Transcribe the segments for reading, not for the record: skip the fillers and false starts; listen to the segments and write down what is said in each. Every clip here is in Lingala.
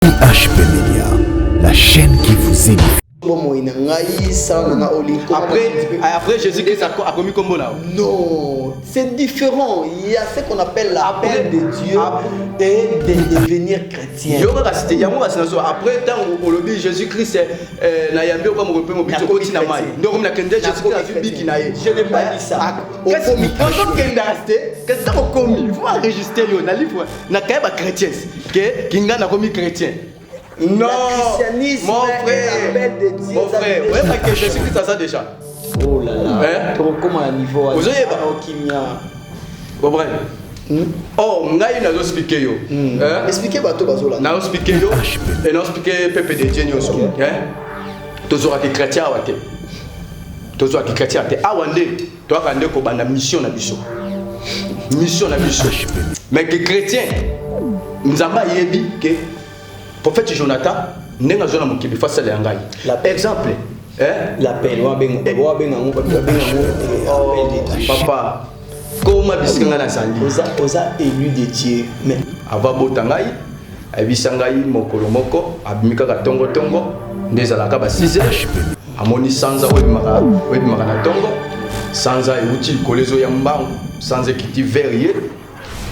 IHP Media, la chaîne qui vous édifie. Après Jésus-Christ a commis comme là. Non, c'est différent. Il y a ce qu'on appelle l'appel de Dieu et de devenir chrétien. Après, tant on le dit, Jésus-Christ, je n'ai pas dit ça. Il faut enregistrer le livre. Non, christianisme, mon frère, l'appel de Dieu. mon frère, vous voyez que Jésus-Christ a ça déjà. Oh là là, trop comme à niveau. Vous voyez pas? Vous comprenez? Oh, on a une expliqué yo. Expliquez pas tout bazola. On a expliqué yo et on a expliqué Pepe de Dieu aussi. Tous autres qui chrétiens à te. Tous autres qui chrétiens à te. Ah wande, toi quand on a une mission na biso. Mission na biso. Mais que chrétien, nous avons yebi que prophète Jonathan n'est zona mokibi face à l'angai. Exemple, l'appel papa comment bisinga na sandi oza élu de Dieu mais ava botangai abisangai mokolo moko abimika ka tongo ndezalaka ba 6h amoni sanza webimaka na tongo sanza euti kolezo ya mbangu sanza kiti verrier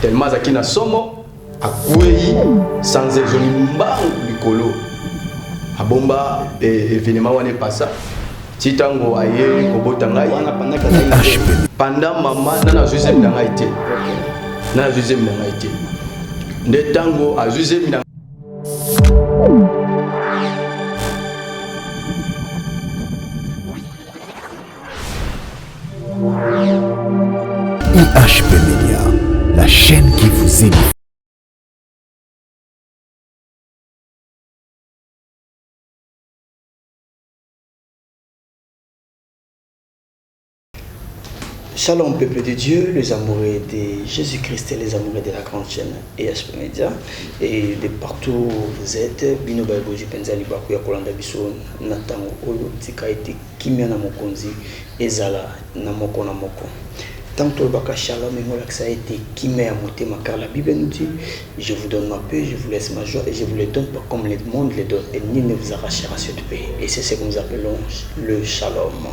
tellement zakina somo akwei sans ezoni mbangu likolo abomba événement wana passa titango aye kobota ngai pendant mama nana zuze minanga ite nana zuze minanga ite nde tango azuze minanga IHP Media, la chaîne qui vous édifie. Shalom peuple de Dieu, les amoureux de Jésus-Christ et les amoureux de la grande chaîne IHP Media et de partout où vous êtes. Bino Baboji Penzali Baku ya Kolanda Biso Natango Oyo Tika ete Kimia na Mokonzi Ezala na Moko na Moko. Tant que le baka shalom et ça a été Kimia Motema car la Bible nous dit je vous donne ma paix, je vous laisse ma joie et je vous les donne pas comme le monde les donne et nul ne vous arrachera cette paix. Et c'est ce que nous appelons le shalom.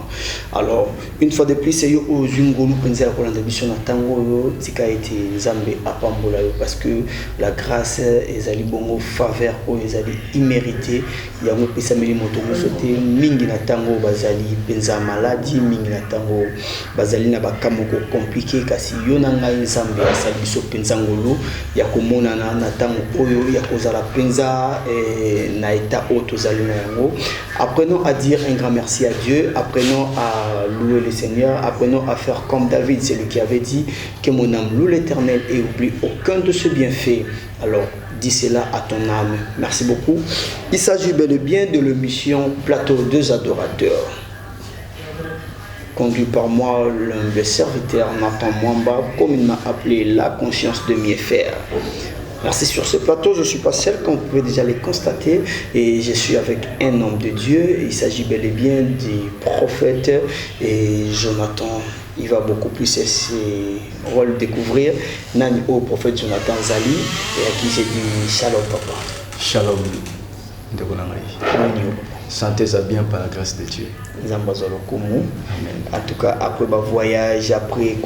Alors, une fois de plus, c'est yo au Zungolu Penzela Kolanda Biso Natango Oyo Tika ete Nzambe apambola yo parce que la grâce ezali bongo faveur o ezali imméritée. Il y a un peu de moto sauté mingi na tango bazali penza maladie mingi na tango bazali na bakamoko compliqué kasi yona ngai nzambe asali biso penza ngolo ya komona na tango oyo ya kozala penza na état auto zali na yango. Apprenons à dire un grand merci à Dieu, apprenons à louer le Seigneur, apprenons à faire comme David, c'est lui qui avait dit que mon âme loue l'Éternel et oublie aucun de ses bienfaits. Alors dis cela à ton âme. Merci beaucoup. Il s'agit bel et bien de l'émission Plateau deux adorateurs, conduit par moi, l'humble serviteur Nathan Mwamba, comme il m'a appelé la conscience de mieux faire. Merci. Sur ce plateau, je ne suis pas seul, comme vous pouvez déjà le constater, et je suis avec un homme de Dieu. Il s'agit bel et bien du prophète et Jonathan. Il va beaucoup plus ses rôles découvrir. Nani au prophète Jonathan Zali, et à qui j'ai dit shalom papa. Shalom. Sentez-ça bien par la grâce de Dieu. En tout cas, après le voyage, après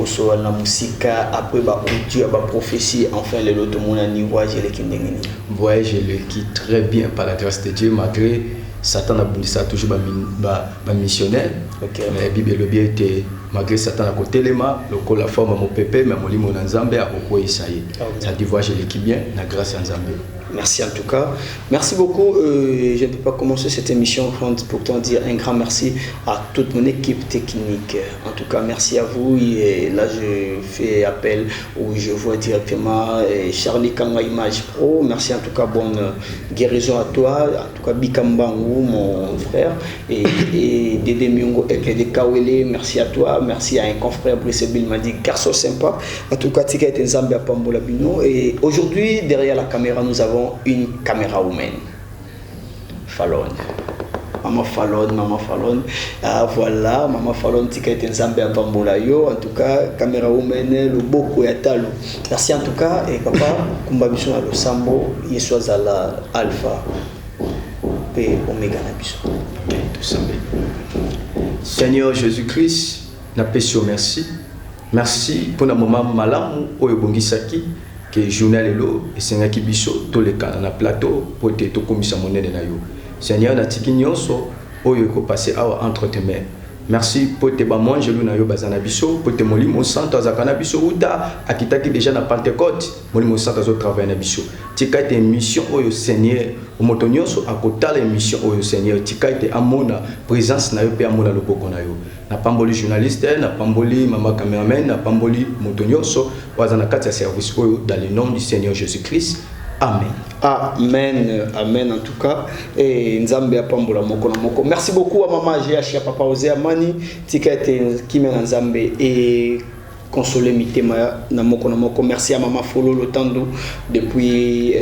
la musique, après la prophétie, enfin le lot de mon voyage, je le quitte très bien par la grâce de Dieu, malgré Satan a bondissé toujours un missionnaire. Mais la Bible bien était malgré Satan à côté de moi, le la forme à mon pépé, mais mon limon en Zambie a beaucoup essayé. Ça dit voyage je le quitte bien, la grâce en Zambie. Merci en tout cas. Merci beaucoup. Je ne peux pas commencer cette émission sans pourtant dire un grand merci à toute mon équipe technique. En tout cas, merci à vous. Et là, je fais appel où je vois directement Charlie Kanga Image Pro. Merci en tout cas, bonne guérison à toi. En tout cas, Bikambangu, mon frère. Et Dédé Myongo Ekede Kawele, merci à toi. Merci à un confrère Brice Bill m'a dit garçon sympa. En tout cas, Tika est un Zambia Pambola Bino. Et aujourd'hui, derrière la caméra, nous avons une caméra humaine. Fallon. Maman Fallon. Ah, voilà, Maman Fallon, tika ete nzambe apambola yo. En tout cas, caméra woman, le boko ya talo. Merci en tout cas, et papa, kumba biso na lo sambo, yeso zala alpha, et oméga na biso. Amen, tout ça. Seigneur Jésus-Christ, na pesio merci. Merci pour le moment malamu oyo bongisaki que journal elo et Seigneur ki biso to le kana na plateau pour te to komisa monene na yo. Seigneur na tiki nyonso oyo ko passer awa entre tes mains. Merci pour te bamangelu na yo bazana biso pour te molimo santo azakana biso uta akitaki déjà na Pentecôte molimo santo azo travailler na biso. Tika te mission oyo Seigneur o motonyonso akotala mission oyo Seigneur tika te amona présence na yo pe amona loboko na yo. Na pamboli journaliste, na pamboli maman cameraman, na pamboli motonyonso wazana kati ya service oyo dans le nom du Seigneur Jésus-Christ. Amen. Amen, amen en tout cas. Et Nzambe apambola moko na moko. Merci beaucoup à maman GH à papa Osé Amani, tika ete kimena Nzambe et consoler mitema na moko na moko. Merci à maman Folo Lotando depuis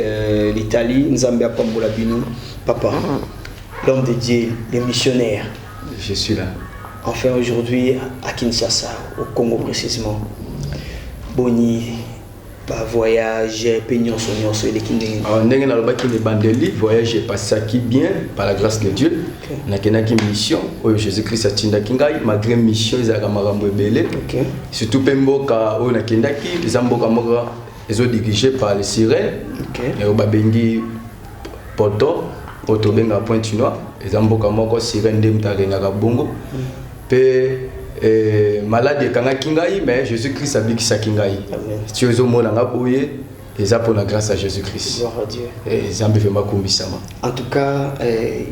l'Italie. Nzambe apambola bino papa. L'homme de Dieu, les missionnaires. Je suis là. Enfin aujourd'hui à Kinshasa, au Congo précisément. Boni voyage, pignon, et les kindé. Ndenge na loba ki ne bandeli voyage passé qui bien par la grâce de Dieu. Na kenaki mission oyo Jésus-Christ atinda kingai malgré mission ezaka makambo ebele. Surtout pemboka oyo na kendaki ezamboka moko ezo dirigé par les sirènes. Et au babengi poto poto benga Pointe-Noire ezamboka moko sirène ndemtarenga bongo. Pe malade kanga kingai mais Jésus-Christ abikisa kingai. Si ozo mona ngaboye eza pour la grâce à Jésus-Christ. Gloire à Dieu. Et zambe vraiment kumbisama. En tout cas,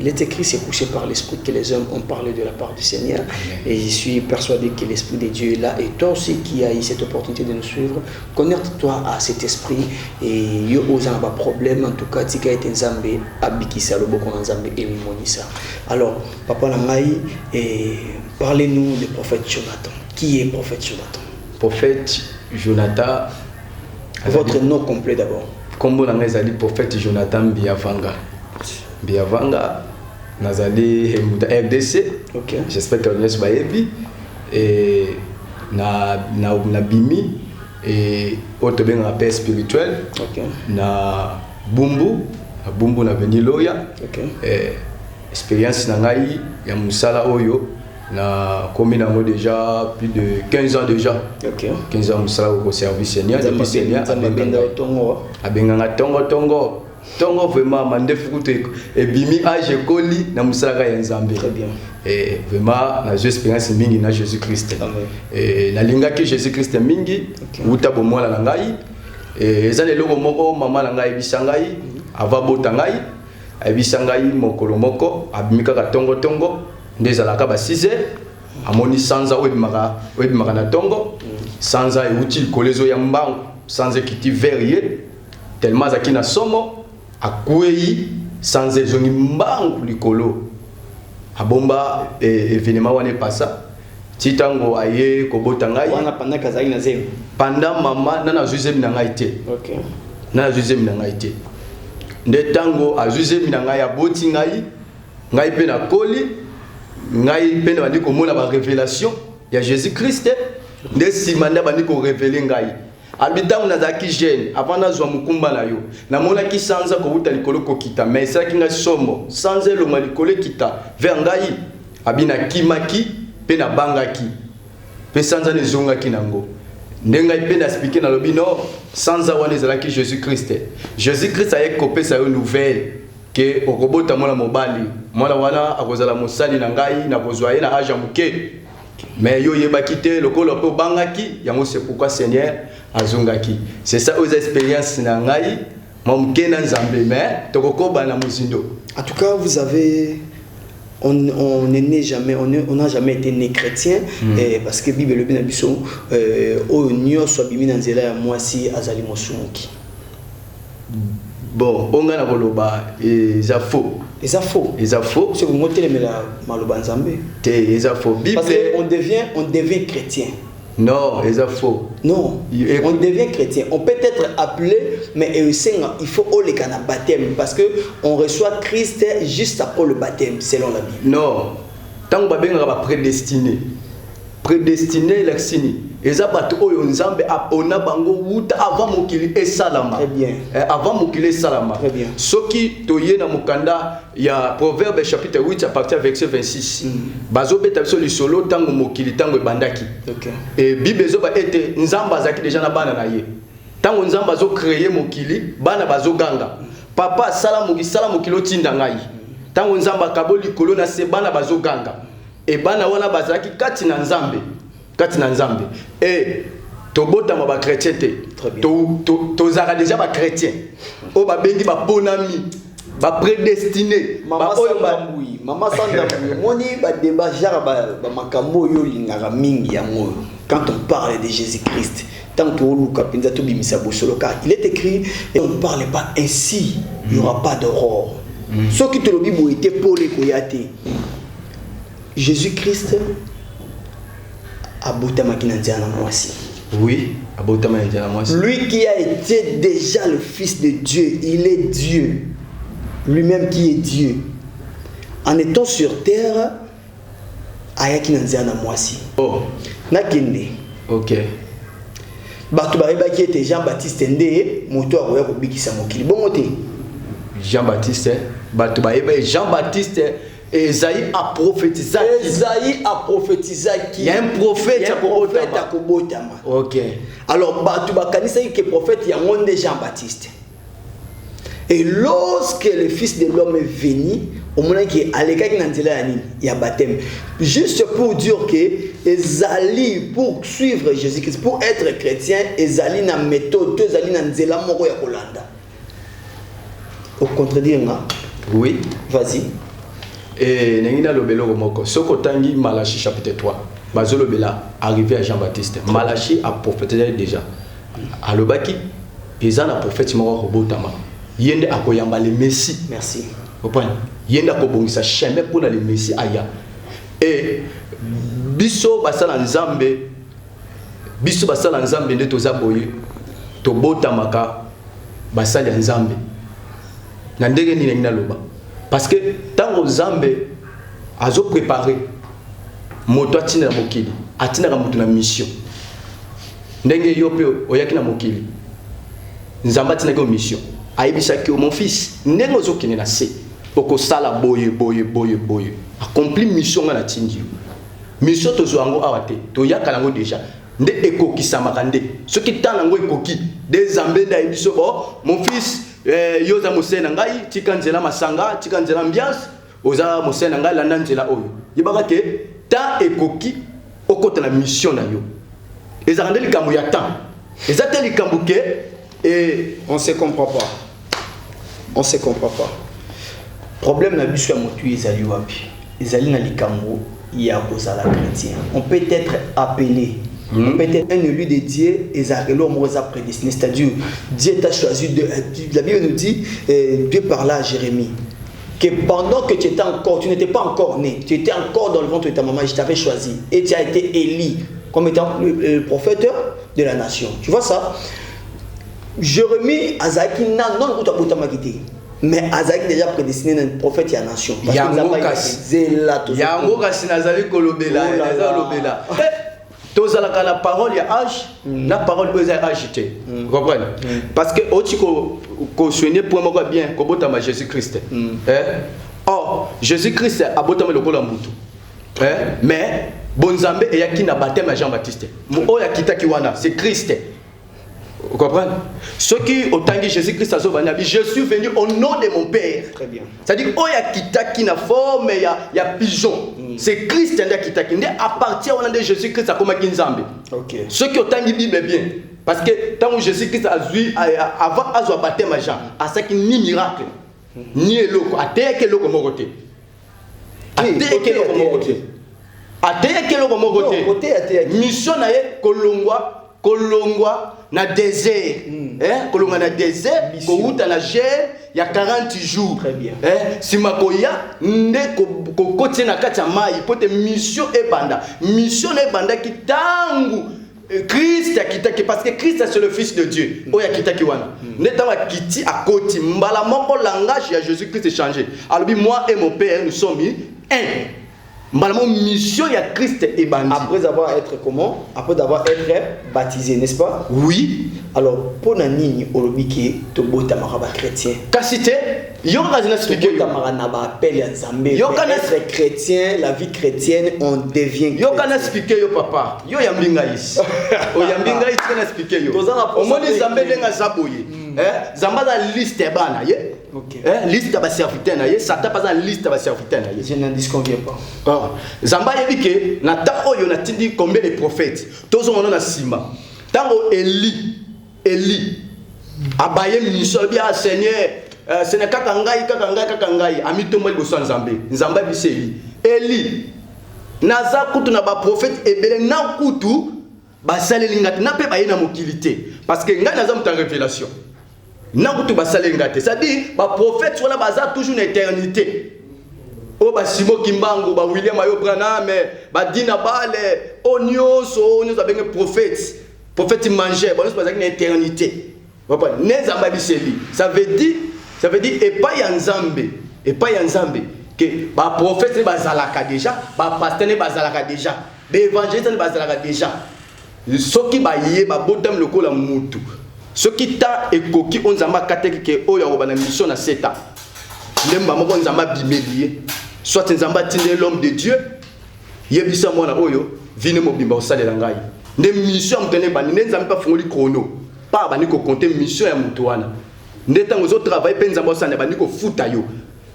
il est écrit, c'est couché par l'esprit que les hommes ont parlé de la part du Seigneur. Amen. Et je suis persuadé que l'esprit de Dieu est là. Et toi aussi qui as eu cette opportunité de nous suivre, connecte-toi à cet esprit et yo osant pas problème. En tout cas, tika ete nzambe abikisa loboko na nzambe et mimonisa. Alors, papa Langai, parlez-nous du prophète Jonathan. Qui est prophète Jonathan? Prophète Jonathan. Votre nom complet d'abord. Comme vous l'avez dit, prophète Jonathan Biavanga. Biavanga, nazali RDC. Okay. J'espère que vous avez vu. Et na bimi et autre bien un paix spirituel. Okay. Na bumbu na veni loya. Okay. Expérience na ngai ya musala oyo. Na combien d'années déjà, plus de 15 ans déjà. Okay. 15 ans au service Seigneur. Depuis Seigneur, abenganga tongo. Tongo vraiment mandefruite et bimi age koli na musala ya Nzambe. Très bien. Et vraiment na expérience mingi na Jésus-Christ. Et na linga ki Jésus-Christ mingi, uta bomwala na ngai. Et ezale loko moko mama na ngai bisangai, ava botangai, bisangai mokolo moko, abimika ka tongo. Ndezalaka ba 6 heures amoni sanza webimaka na tongo sanza euti kolezo ya mbangu sanza kiti verrier tellement zaki na somo akwei sanza ezongi mbangu likolo abomba événement wana passa titango aye kobota ngai wana pendant kazali na zemi pendant mama nana zuzemi na ngai te. OK. Nana zuzemi na ngai te. Nde tango azuzemi na ngai aboti ngai pe na koli ngai pena bandi ko mona ba révélation ya Jésus-Christ nde simanda bandi ko révéler ngai abitangu na zaki jeune avant na zwa mukumba na yo na mona ki sanza ko buta likolo ko kita mais ça ki ngai somo sanza lo malikolo kita vers ngai abina kimaki pena bangaki pe sanza ne zonga kinango nde ngai pena expliquer na lobino sanza wana ezalaki Jésus-Christ. Jésus-Christ a kopesa yo nouvelle que okobota mwana mobali mwana wana akozala mosali na ngai na kozwa ye na age muke mais yo yebaki te lokolo pe bangaki yango c'est pourquoi Seigneur azongaki. C'est ça aux expériences na ngai momuke na Nzambe mais tokokoba na muzindo. En tout cas, vous avez on n'est né jamais, on n'a jamais été né chrétien parce que Bible le bien biso o nyo so bimi na nzela ya mwasi azali mosumuki. Bon, on a koloba eza faux. Eza faux. Eza faux. C'est vous montez les maloba Nzambe. Eza faux. Parce qu'on devient chrétien. Non, c'est faux. Non, on devient chrétien. On peut être appelé, mais il faut au baptême parce que on reçoit Christ juste après le baptême, selon la Bible. Non, tant que vous êtes prédestiné, prédestiné, l'axini. Et ça, Nzambe apona bango wuta avant mokili et salama. Très bien. Avant mokili et salama. Très bien. Ce qui toye na mukanda, il y a Proverbe chapitre 8 à partir verset 26. Bazo beta biso li solo tango mokili tango bandaki. OK. Et Bible zo ba ete Nzamba zaki déjà na bana na ye. Tango Nzamba zo créer mokili, bana bazo ganga. Papa sala mokili otinda ngai. Tango Nzamba kaboli kolo na se bana bazo ganga. Et bana wana bazaki kati na Nzambe. Kati na Nzambe. Et tobota ma ba chrétien te. Tozara déjà ba chrétien. O ba bengi ba bonami, ba prédestiné. Mama Sandamboui, Mama Sandamboui. Moni ba débat genre ba makambo yo lingara mingi ya moyo. Quand on parle de Jésus-Christ, tant que Luka Pinza to bimisa bosoloka, il est écrit et on ne parle pas ainsi, il n'y aura pas d'aurore. Ce qui te le Bible était pour les koyate. Jésus-Christ oui, lui qui a été déjà le Fils de Dieu, il est Dieu, lui-même qui est Dieu. En étant sur terre, ayaki nanzana mwasi. Oh, nakende. OK. Bato ba qui était Jean-Baptiste ndé, moto akoya ko bikisa mokili. Bongo te. Jean-Baptiste, bato ba Jean-Baptiste Esaïe a prophétisé. Esaïe a prophétisé qui. Il y a un prophète à Kobotama. OK. Alors, Batu Bakanisa qui est prophète, il y a un de Jean-Baptiste. Et lorsque le Fils de l'homme est venu, au moment qui est allé il y a baptême. Juste pour dire que Esaïe, pour suivre Jésus-Christ, pour être chrétien, Esaïe na méthode, Esaïe na nzela moko ya kolanda. Au contredire, oui. Vas-y. Et Nengina Lobelo Romoko, Soko Tangi Malachi chapitre 3, Bazo Lobela, arrivé à Jean-Baptiste. Malachi a prophétisé déjà. À Lobaki, Pizan a prophétisé Robotama. Yende a koyamba le Messie. Merci. Vous comprenez? Yende a kobongisa chemin pour le Messie aya. Et Biso Basala Nzambe, Biso Basala Nzambe de Tozaboye, Tobotamaka, Basala Nzambe. Nandege ni Nengina Loba. Parce que tant que Zambé a préparé moto atina mokili atina moto na mission ndenge yope oyaki na mokili nzamba tina ko mission ayebisa ki mon fils ndenge ozokene na se okosala boye accompli mission na tindi mission tozo yango awate to yakala ngo déjà nde ekokisa makande soki tana ngo ekoki de Zambé da ebiso bo mon fils yoza mosena ngai tika nzela masanga tika nzela ambiance oza mosena ngai landa nzela oyo yebaka ke ta ekoki okota na mission na yo ezakande likambo ya temps ezate likambo ke et on se comprend pas problème na biso ya motu ezali wapi ezali na likambo ya kozala chrétien on peut être appelé. Peut-être un élu de Dieu et l'homme a prédestiné, c'est-à-dire Dieu t'a choisi. La Bible nous dit, Dieu parla à Jérémie, que pendant que tu n'étais pas encore né, tu étais encore dans le ventre de ta maman, je t'avais choisi et tu as été élu comme étant le prophète de la nation. Tu vois ça? Jérémie, Azaki, non, mais Azaki déjà prédestiné un prophète de la nation. Parce Tozalaka la parole ya âge, la parole peut être agitée. Vous comprenez? Parce que aussi qu'on soigne pour moi bien, qu'on botte à Jésus-Christ. Or, Jésus-Christ a botte à le Kolambutu. Mais Bonzambe et Yaki n'a baptême à Jean-Baptiste. Mon Yakita Kiwana, c'est Christ. Vous comprenez? Ceux qui ont tangué Jésus-Christ à Zobanabi, je suis venu au nom de mon Père. Très bien. C'est-à-dire, Oyakita qui n'a forme, il y a pigeon. C'est Christ qui appartient au nom de Jésus-Christ à Komakinzambe. Okay. Ceux qui ont tangué la Bible bien. Parce que tant que Jésus-Christ a vu, avant à baptême à Jean, à ce qu'il ni miracle, ni éloko, à terre que l'eau mogoté. À terre que l'eau mogoté. À terre que l'eau mogoté. Mission nae kolongwa na désert. Kolongwa na désert, kouta na gel, il y a 40 jours. Très bien. Si makoya nde kokote na kati ya mai, pote mission ebanda. Mission ebanda ki tangu Christ a quitté parce que Christ c'est le fils de Dieu. Oya quitté wana. Netama kiti à côté mbala moko langage ya Jésus-Christ est changé. Alors moi et mon père nous sommes un. Mbala mon mission ya Christ est bandi. Après avoir été comment? Après avoir été baptisé, n'est-ce pas? Oui. Alors pour nani olobiki to bota maraba chrétien. Kasite yo kana expliquer yo na ba appel ya Nzambe. Yo kana être chrétien, la vie chrétienne on devient chrétien. Yo kana expliquer yo papa. Yo yambinga ici. O yambinga ici kana expliquer yo. O moni Nzambe denga zaboye. Zamba la liste bana ye. OK. Liste ba serviteur na ye, Satan pas en liste ba serviteur na ye. Je n'en disconviens pas. Zamba yebi ke na ta oyo na tindi combien de prophètes. Tozo mona na sima. Tango Eli abaye mission bien Seigneur ce n'est kakangai amitombo liboso Nzambe Nzambe biseli Eli naza kutu na ba prophète ebele na kutu basaleli ngati na pe baye na mokilité parce que ngai naza muta révélation na kutu basaleli ngati c'est-à-dire ba prophète wala baza toujours une éternité o ba Simo Kimbangu ba William Ayo Branham ba Dina Bale onyoso abenge prophète prophète mangeait bon c'est pas une éternité. Ça veut dire et pas Nzambe que ba prophète ba zalaka déjà, ba pasteur ba zalaka déjà, ba évangéliste ba zalaka déjà. Ceux qui ba yé ba botam le kola mutu. Ceux qui ta ekoki on Nzamba kateki ke oya ko ba na mission na 7 ans. Ndemba moko Nzamba bibelié. Soit Nzamba tinde l'homme de Dieu. Yebisa mwana oyo vine mobimba osalela ngai. Des missions mtene bani Nzambe pas fongoli chrono. Pas bani ko compter mission ya mutu wana. Ndeta ngozo travail pe Nzambe osana bani ko futa yo.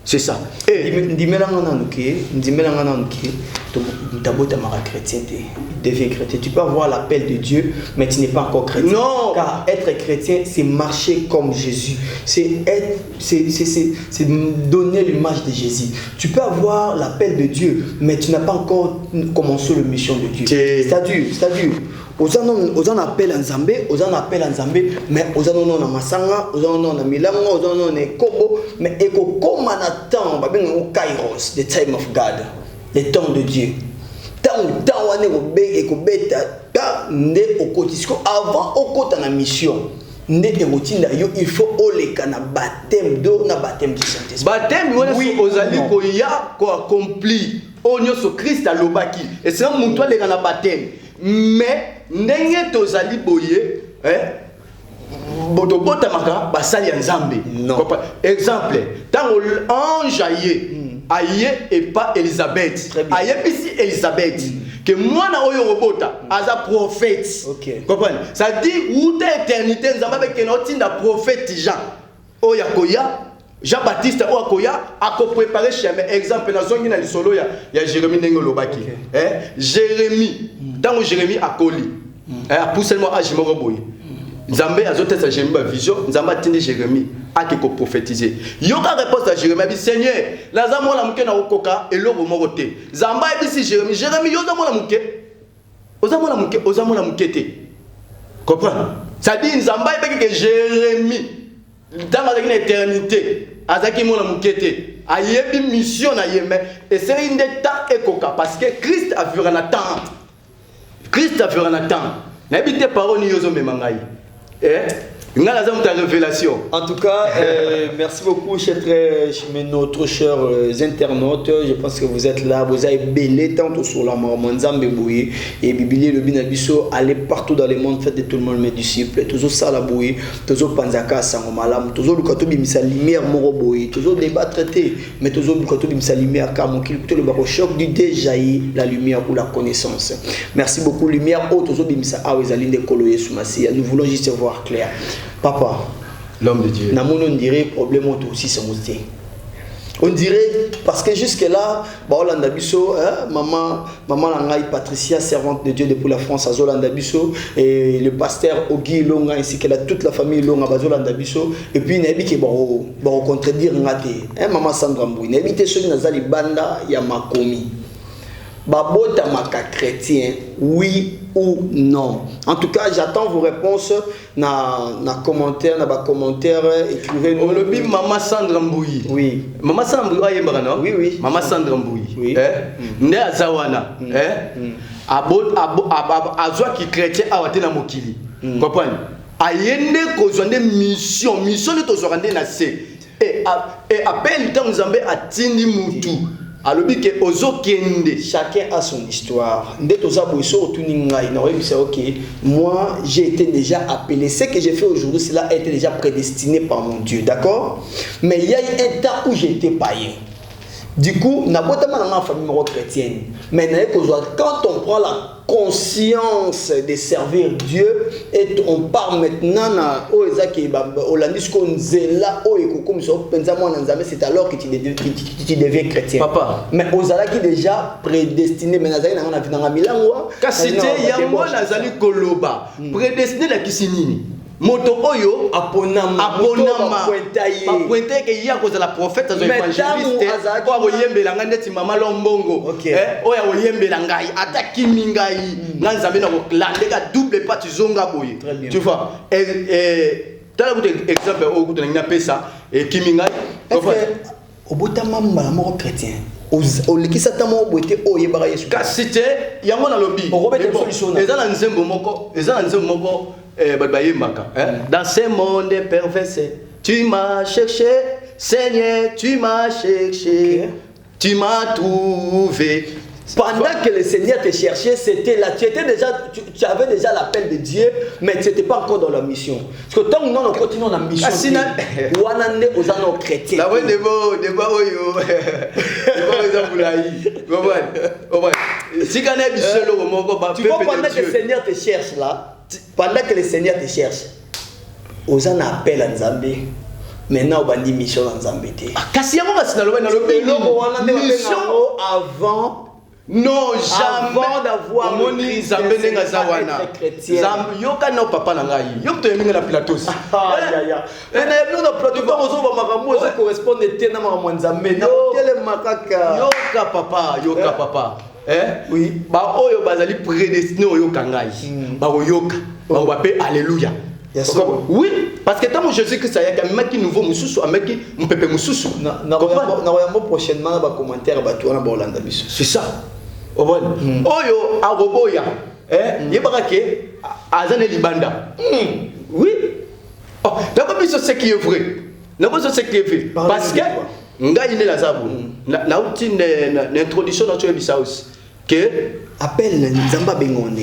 C'est ça. Et ndimelanga nanuki to tabota mara chrétien devient chrétien. Tu peux avoir l'appel de Dieu mais tu n'es pas encore chrétien. Non, car être chrétien c'est marcher comme Jésus. C'est donner l'image de Jésus. Tu peux avoir l'appel de Dieu mais tu n'as pas encore commencé la mission de Dieu. C'est-à-dire aux appel à Nzambe, mais aux na masanga, aux na milanga, aux na kobo, mais eko koma na temps, ba benga o kairos, the time of God, le temps de Dieu. Temps wane ko be eko beta ta nde okotisko avant okota na mission. Nde erotinda yo il faut oleka na baptême d'eau na baptême du Saint-Esprit. Baptême oui, ozali ko ya ko accompli. Onyo so Christ alobaki. Et c'est un mutu le na baptême. Mais ndenge tozali boye botobota maka basali ya Nzambe. Exemple, tango ange aye et pas Elisabeth. Aye bisi Elisabeth. Que moi na oyo robota aza prophète. Comprenez? Ça dit où ta éternité Nzambe avec notinda prophète Jean. Oya koya Jean-Baptiste Oakoya a préparé chemin. Exemple, na zongi na lisolo ya Jérémie ndenge lobaki. Jérémie, dans Jérémie a coli. A poussé moi à Jérémie boy. Nzambe azote sa Jérémie ba vision, Nzambe tindi Jérémie a ko prophétiser. Yoka réponse à Jérémie dit Seigneur, la zamo la muke na okoka et lobo morote. Nzambe dit Jérémie, Jérémie yo zamo la muke. Ozamo la muke te. Comprends? Ça dit Nzambe que Jérémie dans la éternité azaki mona mukete ayebi mission na yeme et c'est une temps ekoka parce que Christ a vu na temps n'habite parole yozo memangai révélation. En tout cas, merci beaucoup, notre chers internautes. Je pense que vous êtes là, vous avez belé tant sur la mort, Nzambe bouye et Bibilier le binabiso. Allez partout dans le monde, faites de tout le monde mes disciples. Toujours ça la bouye, toujours panzaka sangomalam, toujours le kato bimisa lumière moro bouye, toujours débat traité, mais toujours le kato bimisa lumière car mon qu'il le baro choc du déjaillir la lumière ou la connaissance. Merci beaucoup lumière. Oh toujours bimisa awezali de koloye sumasi. Nous voulons juste voir clair. Papa, l'homme de Dieu. On dirait problème aussi c'est monté. On dirait parce que jusque là, Baolanda Bisso, maman Langai Patricia, servante de Dieu depuis la France à Zolanda Bisso, et le pasteur Ogi Longa ainsi que toute la famille Longa à Zolanda Bisso, et puis Nabi qui va contredire Ngate, maman Sandra Mbouy, Nabi te sur Nazali Banda Yamakomi. Babota maka chrétien, oui. ou non? En tout cas, j'attends vos réponses dans commentaire, dans les commentaires. Écrivez-nous. On le dit Maman Sandra Mbouyi. Oui. Maman Sandra Mbouyi, non? Oui, oui. Maman Sandra Mbouyi. Oui. Né à Zawana. Azwa qui chrétien a été dans Mokili. Comprenez? Ayende kozwande mission de tozwande na se. Et appelle tant Nzambe atindi mutu. Alors que ozo kende. Chacun a son histoire. Moi, j'ai été déjà appelé. Ce que j'ai fait aujourd'hui, cela a été déjà prédestiné par mon Dieu. D'accord? Mais il y a eu un temps où j'étais païen. Du coup, n'a pas tellement dans la famille chrétienne. Mais quand on prend la conscience de servir Dieu et on part maintenant c'est alors que tu deviens chrétien. Papa. Mais Ozala qui déjà prédestiné, mais Nazali n'a pas dans la Milanwa. Kasite yango nazali koloba. Prédestiné la kisinini. Moto oyo aponama pointe que ya cause la prophète az évangéliste ko oyembela ngandeti mama lombongo oya oyembela ngai ataki mingai nganzambe na ko lande ka double pas zonga boye tu vois tala ku exemple o ku tena pesa kimingai obotama mbala moko chrétien olekisa tamo bote oyebaka Yesu kasite yango na lobi ezala nzembo moko dans ce monde perversé, tu m'as cherché, Seigneur, tu m'as cherché, tu m'as trouvé. Pendant que le Seigneur te cherchait, c'était là. Tu avais déjà l'appel de Dieu, mais tu n'étais pas encore dans la mission. Parce que tant que nous continuons dans la mission, on est aux chrétiens. La voix de si tu vois, pendant que le Seigneur te cherche là, pendant que le Seigneur te cherche, aux en appel à Nzambe. Maintenant, on a une mission dans Nzambe. Mission avant. Non, jamais. Avant d'avoir moni Nzambe nenga zawana. Yoka no papa na ngai. Yoka to yeminga na Pilatos. Et na no Pilatos ba ozo ba makambo ça correspond te na makambo Nzambe. Na tele makaka. Yoka papa. Oui. Ba oyo bazali prédestiné oyoka ngai. Ba oyoka. Ba bape alléluia. Oui, parce que tant que Jésus-Christ a été un nouveau mususu, un mec qui peut mususu. Prochainement, dans les commentaires, c'est ça. Oyo aroboya, yebarake azane libanda. Oui. Oh, d'abord ce qui est vrai. D'abord ce qui est vrai. Parce que nga ine la zabu. Na outi l'introduction dans le bisaus que appelle Nzamba Bengonde.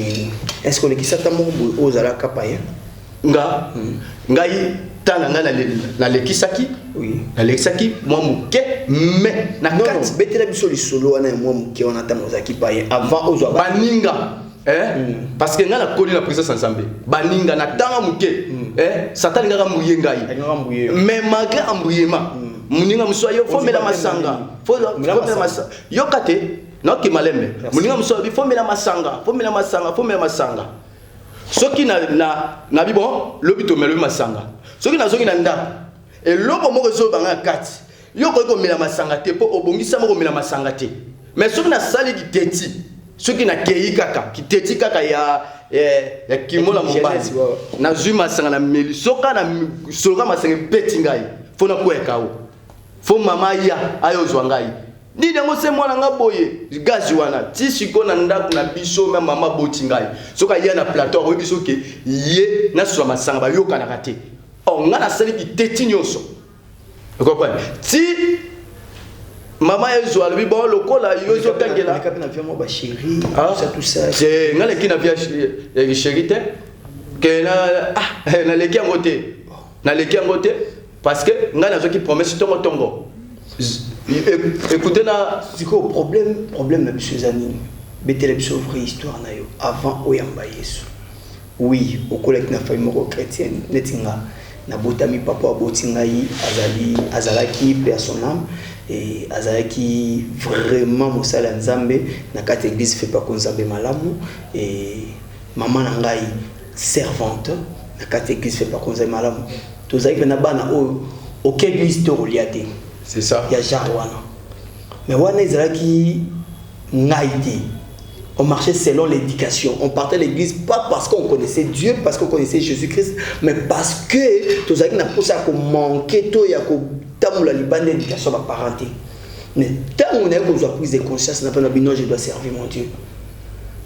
Est-ce que le kisata mo ozala kapaya? Ngai tana na lekisaki oui na lekisaki moi muke mais na kati betela biso lisolo wana moi muke on attend ozaki paye avant ozwa baninga parce que nga na koli la présence ensemble baninga na tanga muke satan ngaka muye ngai mais malgré embrouillement muninga musoyo faut mela masanga faut mela masanga yokate noki malembe muninga musoyo faut mela masanga soki na bibo lobito melo masanga soki na zoki na nda et lobo moko zo banga kati yoko ko mela masanga te po obongisa moko mela masanga te mais soki na sali kiteti soki na kei kaka kiteti kaka ya kimola mobali na zui masanga na meli soka na soka masanga beti ngai fo na ko ekao fo mama ya ayo zwa ngai ni nango se mwana nga boye gazi wana ti siko na ndako na biso ma mama boti ngai soka ya na plateau oyebi soki ye na so masanga ba yoka na kate o nga na sali kiteti nyonso comprendre ti mama ezwa lui bon lokola yo zo tangela ka na via mo ba chérie tout ça c'est nga le ki na via chérie te que na le ki ngote parce que nga na zo ki promesse tongo écoutez là c'est quoi problème na biso zani betela biso vraie histoire na yo avant oyamba Yesu oui au collègue na famille moko chrétienne netinga na botami papa botinga yi azalaki personnel et azalaki vraiment mosala nzambe na kati église fait pas konzambe malamu et maman na ngai servante na kati église fait pas konzambe malamu tozaki na bana aucun église to reliate. C'est ça. Il y a Jarwana. Mais wana ezalaki ngaiti. On marchait selon l'éducation. On partait à l'église pas parce qu'on connaissait Dieu, parce qu'on connaissait Jésus-Christ, mais parce que tout ça qui n'a pas ça qu'on manquait, tout y a qu'on t'a la libane d'éducation à parenté. Mais tant on a besoin de prise de conscience, on a pas non, je dois servir mon Dieu.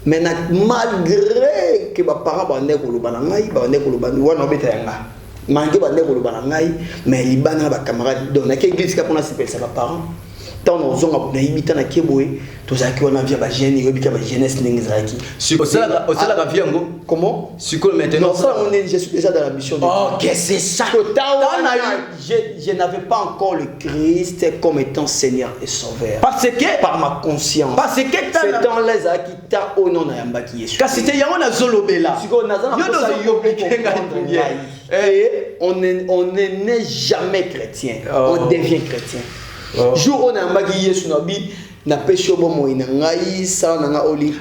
Mais malgré que mes parents bandaient pour le banangai, bandaient pour le banangai, on a bêté un gars. Manqué bandaient pour le banangai, mais les banans ba camarades, donc na l'église qu'on a s'appelle ça mes parents. Tant nous on a habité na Keboé, tout ça qui on a vu ba jeune, il y a ba jeunesse n'engzaki. Au sein de la vie ngo. Comment? Maintenant non, ça je suis déjà dans la mission de Dieu. OK, c'est ça. Je n'avais pas encore le Christ comme étant Seigneur et Sauveur. Parce que par ma conscience. Parce que c'est dans les akita au nom na yamba qui est. Car c'était yango na zolobela. On n'est jamais chrétien. On devient chrétien. Jour on a magi Yesu nabi na pesho bomo ina ngai sa na oli.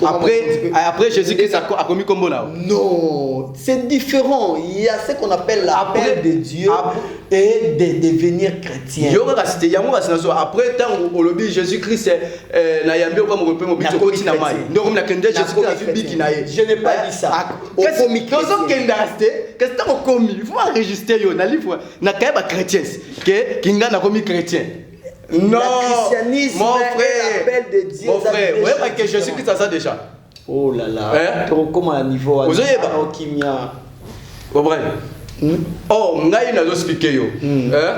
Après Jésus-Christ a commis combo là. Non, c'est différent. Il y a ce qu'on appelle l'appel de Dieu et de devenir chrétien. Après tant au lobby Jésus-Christ na yambi ko mo pe mo bito ko tina mai. Donc na kende Jésus-Christ na ye. Je n'ai pas dit ça. Qu'est-ce que tu commis? Il faut enregistrer yo na livre na kaiba chrétien que kinga na commis chrétien. Non, christianisme mon frère, l'appel de Dieu. Mon frère, oui, parce que Jésus-Christ a ça déjà. Oh là là. Comment à niveau vous avez pas vous comprenez? Oh, ngai na expliquer yo.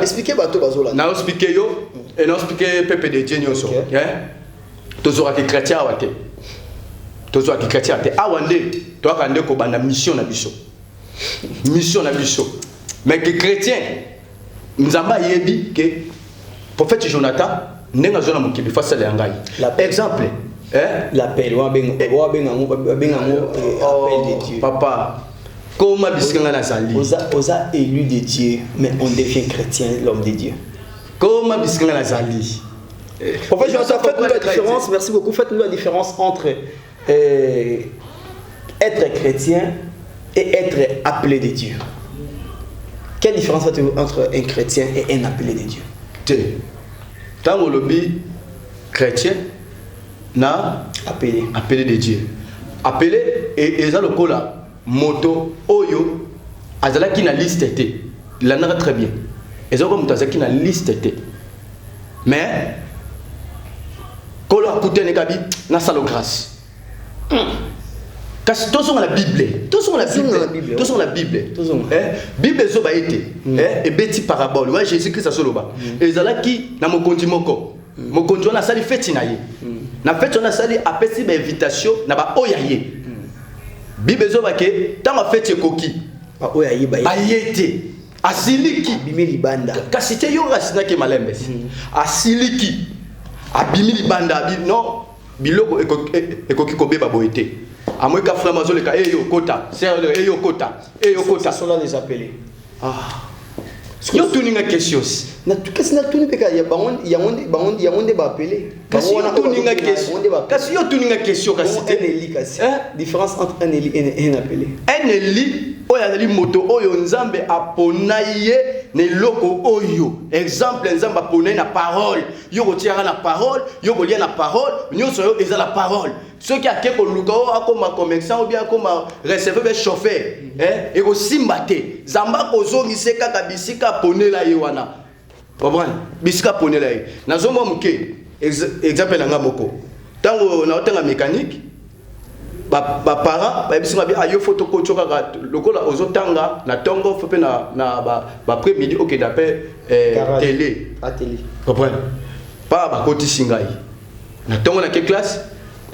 Expliquer bateau bazola. Na expliquer yo et na expliquer peuple de Dieu nyonso. Tozo ka chrétien awate. Tozo ka chrétien ate awande to akande ko banda mission na biso. Mission na biso. Mais que chrétien nzamba yebi ke prophète Jonathan nenga zona mukibi face à l'angai. Exemple, l'appel appel de Dieu. Papa, comment biskanga na sali? Osa élu de Dieu, mais on devient chrétien, l'homme de Dieu. Comment biskanga na sali? Prophète Jonathan, faites-nous la différence. Merci beaucoup. Faites-nous la différence entre être chrétien et être appelé de Dieu. Quelle différence faites-vous entre un chrétien et un appelé de Dieu? Tant au lobby chrétien na appelé de Dieu. Appelé et ça le cola moto oyo azala qui na liste était. Il en a très bien. Et ça comme t'as qui na liste était. Mais cola coûté negabi na salo grâce. Parce que tous sont la Bible, tous sont la Bible, tous sont la Bible. Bible zo ba été et beti parabole. Ouais Jésus-Christ a soloba. Et zala qui na mokonzi moko. Mokonzi na sali feti na ye. Na feti na sali apesi ba invitation na ba oyaye. Bible zo ba ke ta ma feti koki. Ba oyaye ba yete. Asiliki bimi libanda. Kasite yo rasina ke malembes. Asiliki abimi libanda abi non biloko ekoki ko beba boete. À moi, quand frère Mazole, yo kota, c'est yo kota, ce sont là les appelés. Ah. Il y a une question. Qu'est-ce que tu veux dire? Il y a un débat appelé. Qu'est-ce que tu question? Différence entre un éli et un appelé. Un éli, oyazali moto oyo nzambe aponaye ne loko oyo. Exemple nzambe aponaye na parole. Yo kotiara na parole, yo kolia na parole, nyonso yo eza la parole. Ceux qui a quelque luka comme commerçant ou bien comme receveur chauffeur, et ko simbate. Zamba kozongise kaka bisika ponela yewana. Comprendre? Bisika ponela ye. Nazomba muke exemple nanga moko. Tango na otanga mécanique ba parents ba bisinga bi ayo photo ko choka lokola ozotanga na tongo fope na ba après-midi OK d'appel télé. À télé. Comprendre? Pas ba koti singai. Na tongo na quelle classe?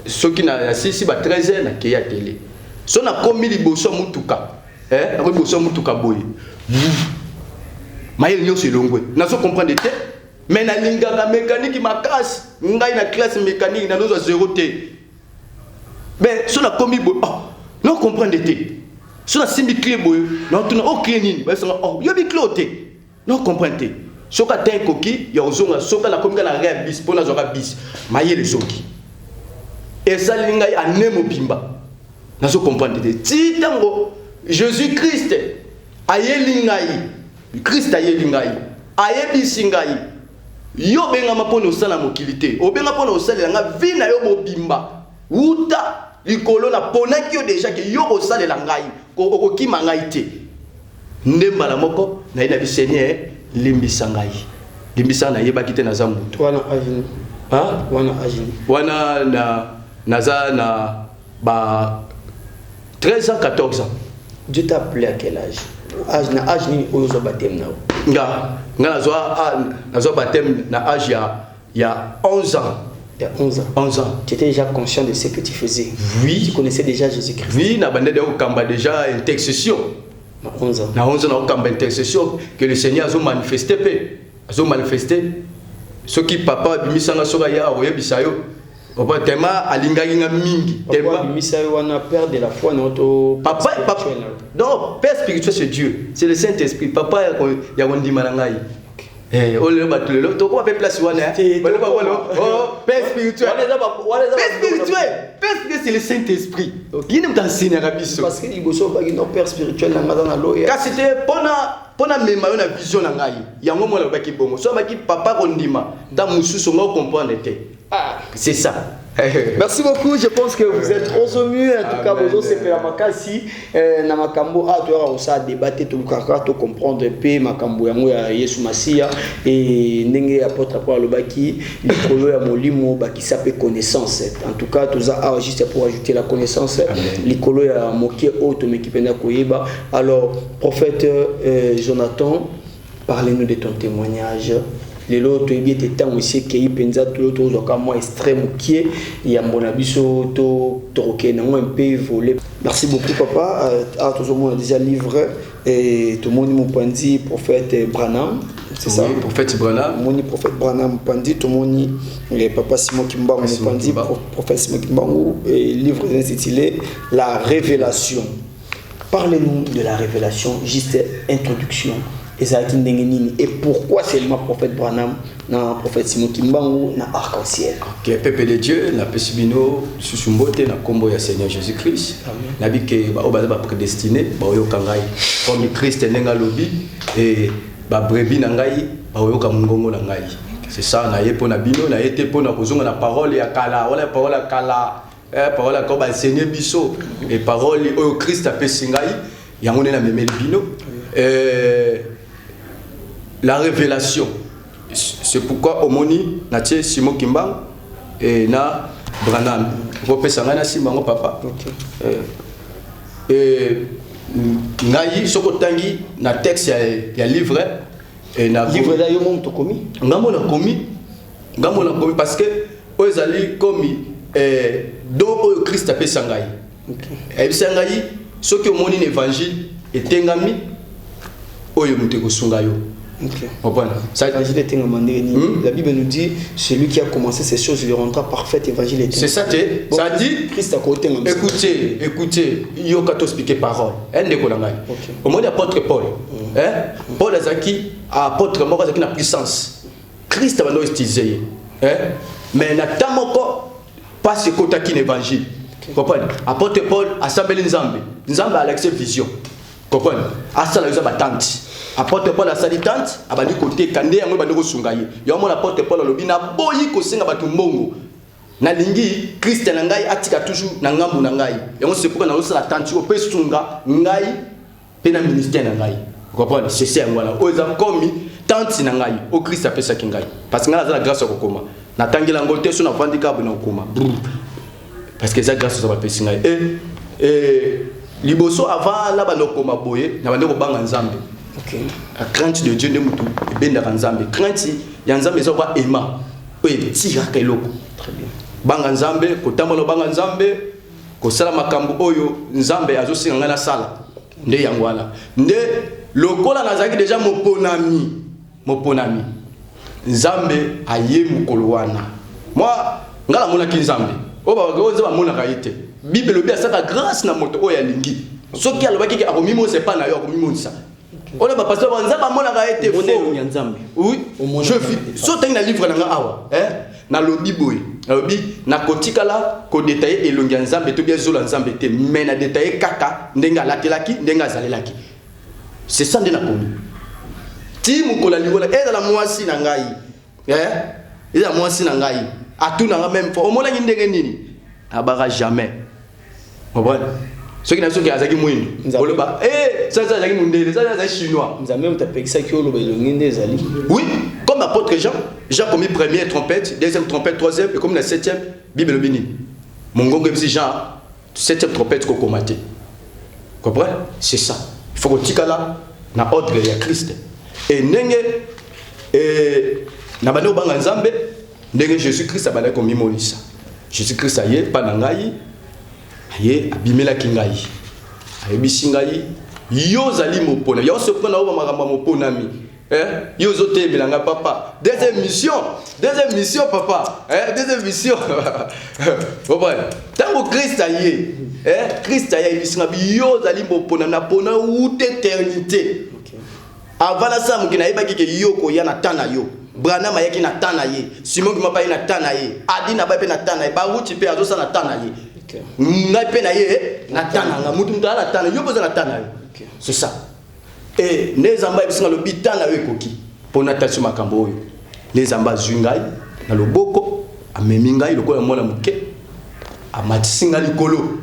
Ceux qui na 6 ba 13h na ke ya télé. So na komi liboso mutuka. Na komi liboso mutuka boye. Maïl nyo selongwe. Na so comprendre te. Mais na lingaka mécanique makasi. Ngai na classe mécanique na nozo 0 te. Ben so na komi boye. Non comprendre te. So na simbi clé boye. Non tuna o clé nini. Ba so yo bi clé te. Non comprendre te. Soka ten koki ya ozonga soka na komi na rêve bis pona zoka bis. Maïl zoki. Et ça lingai anemo bimba. Na so comprendre te. Ti tango Jésus-Christ ayelingai. Christ ayelingai. Ayebisingai. Yo benga mapono sala mokilité. O benga pono sala nga vina yo mobimba. Uta likolo na ponaki yo déjà que yo osalela ngai okokima ngai te nde mbala moko na ye na Seigneur limbisa ngai limbisa na yebaki te naza mutu wana naza na ba 13 ans 14 ans. Dieu t'a appelé à quel âge? Âge ni ozo baptême na nga nazwa baptême na âge ya 11 ans. Il y a 11 ans. 11 ans. Tu étais déjà conscient de ce que tu faisais. Oui. Tu connaissais déjà Jésus-Christ. Oui, na bande de okamba déjà intercession. Na 11 ans. Na 11 ans na okamba intercession que le Seigneur a manifesté ce qui papa bimisanga soka ya oyebisa yo. Papa tema alingaki nga mingi. Papa bimisanga wana père de la foi notre papa non, père spirituel c'est Dieu. C'est le Saint-Esprit. Papa ya kondima na ngai. On le bat le to ko place wana père spirituel c'est le Saint-Esprit. Qui nous enseigne rabiso parce que liboso ba non père spirituel na ngada na loya car c'était pona mema yo na vision na ngai yango mo la ba ki bongo so ba ki papa kondima ta mususu ngo comprendre te c'est ça. Merci beaucoup, je pense que vous êtes trop mieux. En tout cas, vous c'est la makasi na makambo a tu as ça débattre tout kaka to comprendre pe makambo yango ya Yesu Masia et ndenge apôtre Paul Lobaki likolo ya molimo baki sape connaissance. En tout cas, tout ça juste pour ajouter la connaissance likolo ya mokie auto mais qui penda koyeba. Alors, prophète Jonathan, parlez-nous de ton témoignage. Les autres étaient temps aussi qui pensa tout l'autre comme moi extrême qui est il y a mon abisso to un peu volé. Merci beaucoup papa à tout le monde déjà livré et tout le monde mon pandi prophète Branham c'est ça prophète Branham mon prophète Branham pandi tout le monde et papa Simon Kimbangu mon pandi prophète Simon Kimbangu et livre intitulé La Révélation. Parlez-nous de la révélation, juste introduction. Et pourquoi seulement prophète Branham, na prophète Simon Kimbangu, na arc-en-ciel. Ok, peuple de Dieu, na pesibino susumbote na kombo ya Seigneur Jésus-Christ. Na bike ba oba prédestiné, ba oyoka ngai comme Christ nenga lobi et ba brebi na ngai ba oyoka mungongo na ngai. C'est ça na yepo na bino na yete po na kozonga na parole ya kala, wala parole ya kala. Parole ya ko ba Seigneur biso et parole oyo Christ a pesi ngai yango na memeli bino. La révélation, c'est pourquoi Omoni, Natie, Simon Kimbangu et na Branham. Vous pouvez s'en Simon papa. Et Naï, Sokotangi, na texte ya livre et na livre là yo mom to commis. Ngamo na commis parce que aux ali commis do Christ a pesa ngai. Et bisa ngai ce que Omoni l'évangile et tengami oyo muteko sunga yo. La Bible nous dit celui qui a commencé ces choses il rendra parfait évangile éternel. C'est ça, ça dit Christ a côté. Écoutez, il y a qu'à expliquer parole. Au moins l'apôtre Paul, Paul Azaki, apôtre mort Azaki na puissance. Christ a utilisé, mais n'a pas ce côté qui l'évangile. Comprenez? Apôtre Paul a semblé Nzambe a l'accès vision. Comprenez? A ça la batante. Apôtre Paul a salitante abandi côté kande yango bandi ko sungaye yo mona apôtre Paul lobi na boyi ko senga batu mbongo na lingi Christ na ngai atika toujours na ngambu na ngai yango c'est pourquoi na osala tante ko pe sunga ngai pe na ministère na ngai comprendre c'est ça ngwana oza komi tante na ngai o Christ a pesa kingai parce que ngala za la grâce ko koma na tangela ngote so na vandika bona koma parce que ça grâce so ba pesa ngai et liboso avant la bano koma boye na bande ko banga nzambe. Okay. La crainte de Dieu de mutu benda nzambe crainte ya nzambe zo ba ema o etira keloko très bien banga nzambe ko tamolo banga nzambe ko sala makambo oyo nzambe azo singa ngana sala nde yangwana nde lokola nazaki déjà moponami nzambe aye mukolo wana moi ngala mona ki nzambe o ba ko nzambe mona kaite bible lobi asaka grâce na moto oyo alingi soki alobaki ke akomimo c'est pas na yo akomimo ça. On a pas passé par Nzamba mona ga été faux. Oui, je vis. Saute na livre na awa, na lobi boy. Na lobi na kotikala ko détailler elongi Nzambe to bien zola Nzambe te mais na détailler kaka ndenga latelaki ndenga zalelaki. C'est ça ndena komi. Ti mukola ligola eza la mwasi na ngai. Eza mwasi na ngai. Atuna nga même fo. Omona ndenge nini? Abara jamais. Comprendre? Ceux qui n'ont pas de moindre. Ça c'est mondele, ça c'est chinois. Nous avons même tapé ça qui est le zali. Oui, comme apôtre Jean. Jean comme première trompette, deuxième trompette, troisième et comme la septième, Bible béni. Mon gong est Jean, septième trompette qu'on commaté. Comprenez? C'est ça. Il faut que tu là, na ordre de Christ. Et nenge na bano banga nzambe, nenge Jésus-Christ a bana comme imolisa. Jésus-Christ a yé pas nangai. Aye abimela kingai ayebisi ngai yo zali mopona yo se prendre au makambo mopona mi yo zote belanga papa deuxième mission papa deuxième mission papa tango Christ aye Christ aye ayebisi ngai yo zali mopona na pona toute éternité avant la ça mukina yebaki ke yo ko ya na tana yo Branham ayaki na tana ye Simon ki mapa na tana ye Adina ba pe na tana ye ba wuti pe azosa na tana ye ngai pe na ye na tana nga mutu mutala na tana yo boza na tana ye c'est ça et les amba bisinga lo bitana we koki pona tatsu makambo oyo les amba zungai na loboko amemi ngai lokola mwana muke amatisinga likolo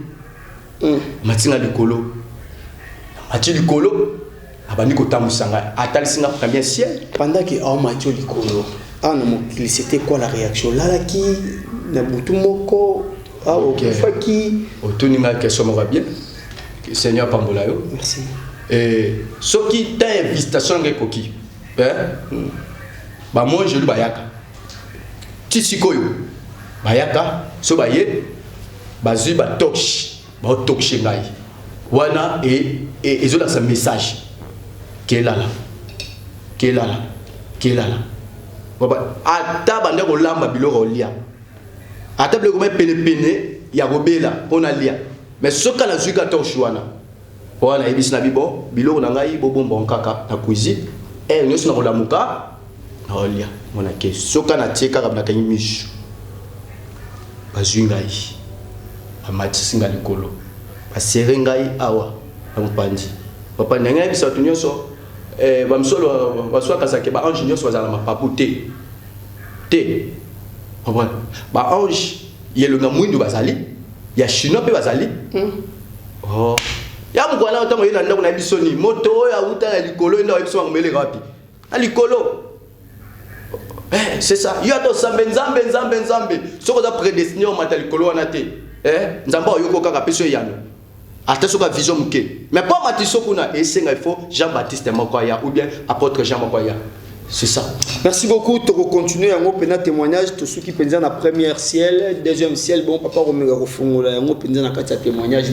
matinga likolo mati likolo abandi kotambusa ngai atalisinga premier ciel pendant que au mati likolo ana mokili c'était quoi la réaction là qui na butu moko ok. Otuninga question m'a bien. Seigneur Pambolayo. Merci. Et ce qui t'a invitation avec Koki. Bah moi je lui bayaka. Tisikoyo. Bayaka. So baye. Bazu ba tosh. Ba tosh ngai. Wana et zo dans ce message. Kelala. Baba ata bande ko lamba biloko lia. Atable comme pene ya robela on a lia mais ce cas la zuka to chouana wana ibis na bibo biloko na ngai bo bomba kaka na cuisine nyoso na kolamuka na lia mona ke soka na tieka ka na kanyi mishu bazungai amati singa likolo basere ngai awa na mpandi papa nanga bisa tunyoso bamsolo baswaka sake ba ange nyoso bazala mapapu te ba ange yeluga mwindu bazali ya chinois pe bazali oh ya mukwana otango yena ndako na bisoni moto ya uta ya likolo enda biso ngomele rapi na likolo c'est ça yo to sambe nzambe soko za prédestiné au mata likolo wana te nzamba oyoko kaka peso yano ata soka vision muke mais pas matiso kuna esenga il faut Jean-Baptiste Makwaya ou bien apôtre Jean Makwaya. C'est ça. Merci beaucoup. Tu continuer à un témoignage. Tous ceux qui pensent dans la première ciel, deuxième ciel, bon, papa, on me refond là. On pense dans la quatrième témoignage.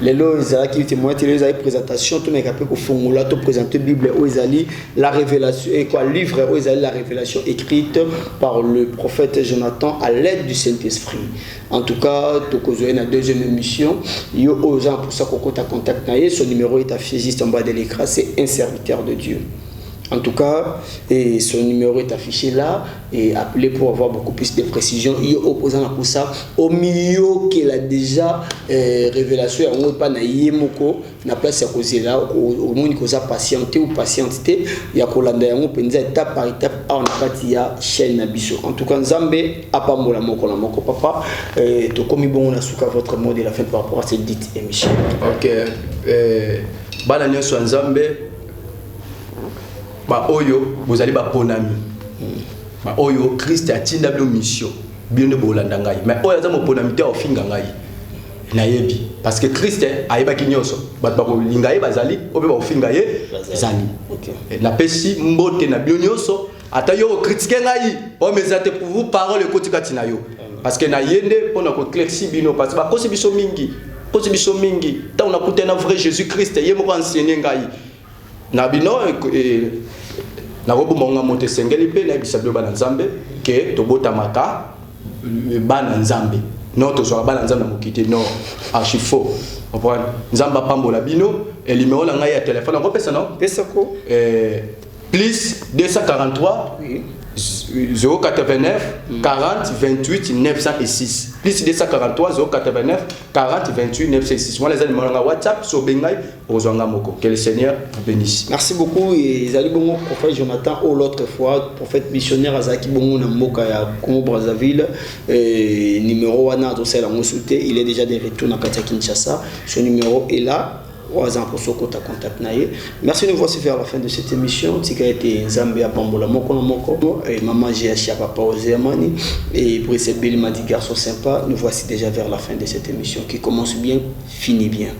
Les lois, qui témoignent, les autres présentations, tout n'est qu'à peu qu'au fond là, tu présentes Bible, Oisali, la révélation, et quoi, livre, Oisali, la révélation écrite par le prophète Jonathan à l'aide du Saint-Esprit. En tout cas, tu as une deuxième émission. Il y a aux gens pour ça qu'on t'a contacté. Son numéro est affiché juste en bas de l'écran. C'est un serviteur de Dieu. En tout cas, et son numéro est affiché là et appelez pour avoir beaucoup plus de précisions. Il est opposant à ça au milieu qu'il a déjà révélation. On ne pas na yemoko na place à causer là au moins qu'il a patienté ou patienté. Il y a Kolanda on peut dire étape par étape on a pas ya chaîne nabiso. En tout cas Nzambe apambola moko la moko papa to comme bon on a souka votre mot de la fin par rapport à cette dite émission. OK bana nyoso Nzambe ba oyo bozali ba ponami ba oyo Christ atinda blo mission bien bolanda ngai mais oyo za mo ponami te ofinga ngai na yebi parce que Christ ayeba kinyoso ba ba linga ye bazali obe ba ofinga ye zali OK na pesi mbote na bio nyoso ata yo critiquer ngai o mezate pour vous parole kotika tina yo parce que na yende pona ko clexi bino parce ba kosi biso mingi ta on a coûté na vrai Jésus Christ ye mo enseigner ngai na bino na robo monga monte sengeli pe na bisablo bana nzambe ke tobota maka bana nzambe non to so bana nzambe mokité non archi faux comprendre nzamba pambola bino et numéro la ngai ya téléphone on pesa non pesa ko plus 243 oui 089 40 28 906 plus 243 089 40 28 906. Moi les animaux dans WhatsApp sur Bengai Ozanga Moko. Que le Seigneur vous bénisse. Merci beaucoup et Zali Bongo prophète Jonathan ou l'autre fois prophète missionnaire Azaki Bongo na Moka ya Congo Brazzaville numéro 1 à Sela Mosouté, il est déjà de retour dans Katia Kinshasa. Son numéro est là. Merci de nous voir vers la fin de cette émission. Tika été Zambia Pambola Moko Moko et maman Gia Papa Ozemani et Brice Billy m'a dit garçon sympa. Nous voici déjà vers la fin de cette émission qui commence bien, finit bien.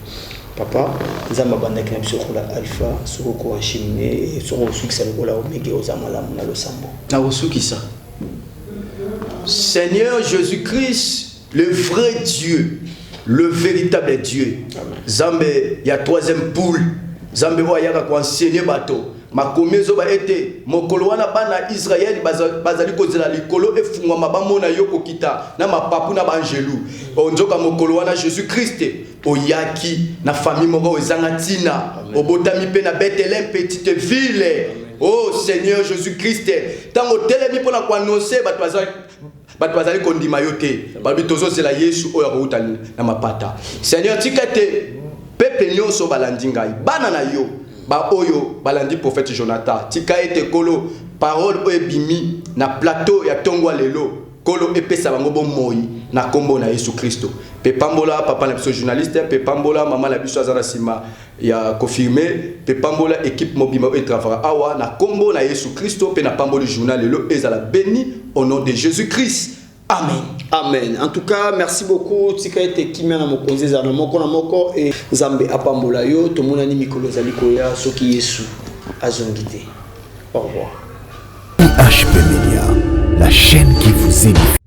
Papa, Zamba Banda Knab sur la Alpha, sur le chiminé et sur le succès de la Omega aux Amalam na le Sambo. Na osu qui ça? Seigneur Jésus-Christ, le vrai Dieu. Le véritable Dieu. Zambé, il y a troisième poule. Zambé, il y a quoi enseigner bateau. Ma commezo ba été mokoloana bana Israël bazali kozela likolo e fungwa mabamona yoko kita na mapapu na banjelu. Onzoka mokoloana Jésus-Christ oyaki na famille moko ezanga tina obotami pe na Bethléem petite ville. Oh Seigneur Jésus-Christ, tango telemi pona ko annoncer batwazali kondima yote babitozo zela Yesu oyo akutani na mapata. Seigneur tikate pepe nyonso balandi ngai bana na yo ba oyo balandi prophète Jonathan tika ete kolo parole oyo bimi na plateau ya tongwa lelo kolo epesa bango bomoi na kombo na Yesu Kristo. Pe pambola papa na biso journaliste, pe pambola mama na biso azana sima ya confirmer, pe pambola équipe mobima et travail awa na kombo na Yesu Kristo pe na pamboli journal lelo ezala béni au nom de Jésus-Christ. Amen. Amen. En tout cas, merci beaucoup. Tika ete kimia na mokonzi za na moko et Zambe apambola yo to monani mikolo zali koya soki Yesu azongite. Au revoir. IHP Media, la chaîne qui vous édifie.